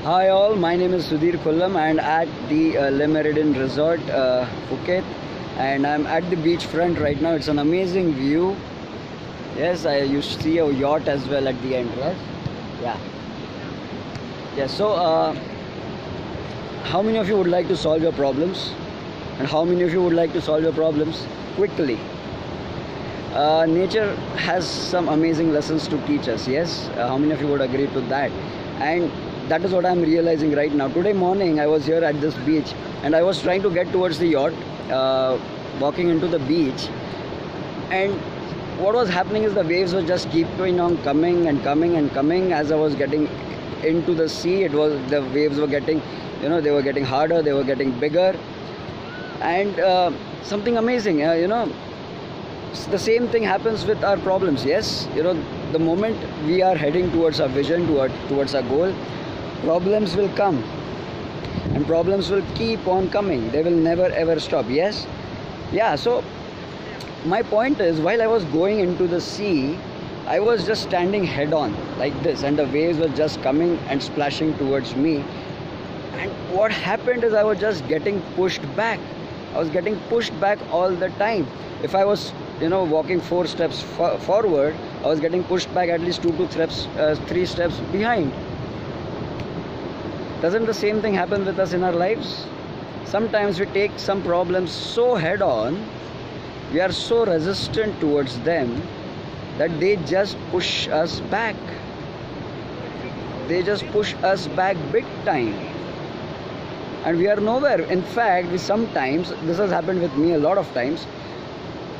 Hi all, my name is Sudhir Kollam and at the Le Méridien Resort, Phuket, and I'm at the beach front right now. It's an amazing view. Yes, you see a yacht as well at the end, right? Yeah. Yeah, so how many of you would like to solve your problems? And how many of you would like to solve your problems quickly? Nature has some amazing lessons to teach us, yes? How many of you would agree to that? And that is what I'm realizing right now. Today morning I was here at this beach and I was trying to get towards the yacht, walking into the beach, and what was happening is the waves were just keeping on coming and coming and coming. As I was getting into the sea, the waves were getting, they were getting harder, they were getting bigger, and something amazing, the same thing happens with our problems. Yes, the moment we are heading towards our vision, towards our goal, problems will come and problems will keep on coming. They will never ever stop. Yes, yeah. So my point is, while I was going into the sea, I was just standing head on like this, and the waves were just coming and splashing towards me, and what happened is I was just getting pushed back. I was getting pushed back all the time. If I was walking 4 steps forward, I was getting pushed back at least 2 to 3 steps behind. Doesn't the same thing happen with us in our lives? Sometimes we take some problems so head on, we are so resistant towards them that they just push us back. They just push us back big time. And we are nowhere. In fact, sometimes, this has happened with me a lot of times,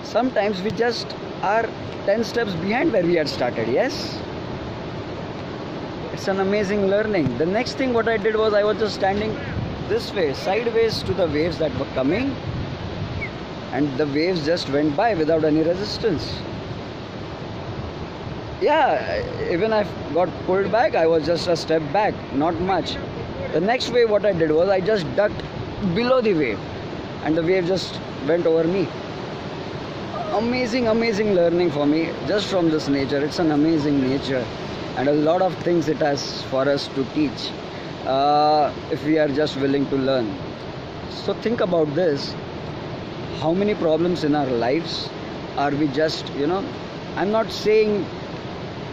sometimes we just are 10 steps behind where we had started. Yes? It's an amazing learning. The next thing what I did was I was just standing this way, sideways to the waves that were coming, and the waves just went by without any resistance. Yeah, even I got pulled back, I was just a step back, not much. The next wave what I did was I just ducked below the wave and the wave just went over me. Amazing learning for me just from this nature. It's an amazing nature, and a lot of things it has for us to teach if we are just willing to learn. So think about this. How many problems in our lives are we just, I'm not saying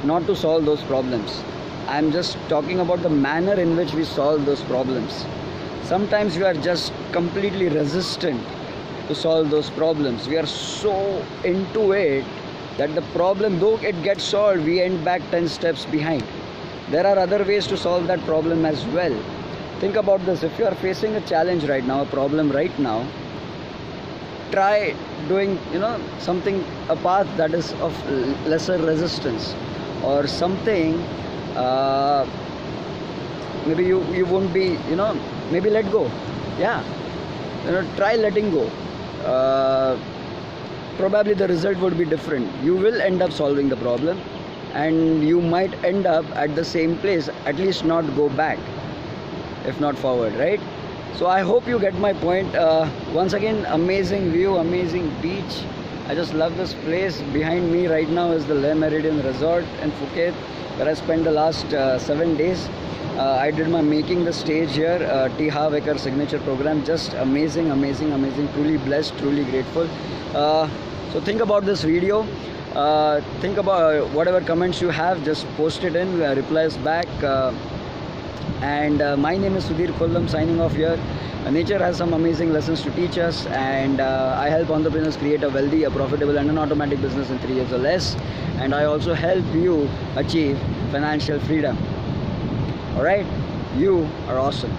not to solve those problems. I'm just talking about the manner in which we solve those problems. Sometimes we are just completely resistant to solve those problems. We are so into it that the problem, though it gets solved, we end back 10 steps behind. There are other ways to solve that problem as well. Think about this. If you are facing a challenge right now, a problem right now, try doing something, a path that is of lesser resistance, or something maybe you won't be, maybe let go. Yeah, try letting go. Probably the result would be different. You will end up solving the problem and you might end up at the same place, at least not go back, if not forward, right? So I hope you get my point. Once again, amazing view, amazing beach. I just love this place. Behind me right now is the Le Méridien Resort in Phuket, where I spent the last 7 days. I did my Making the Stage here, T. Harv Eker signature program. Just amazing, truly blessed, truly grateful. So think about this video. Think about whatever comments you have, just post it in, replies back. And my name is Sudhir Kollam, signing off here. Nature has some amazing lessons to teach us, and I help entrepreneurs create a wealthy, a profitable and an automatic business in 3 years or less. And I also help you achieve financial freedom. Alright, you are awesome.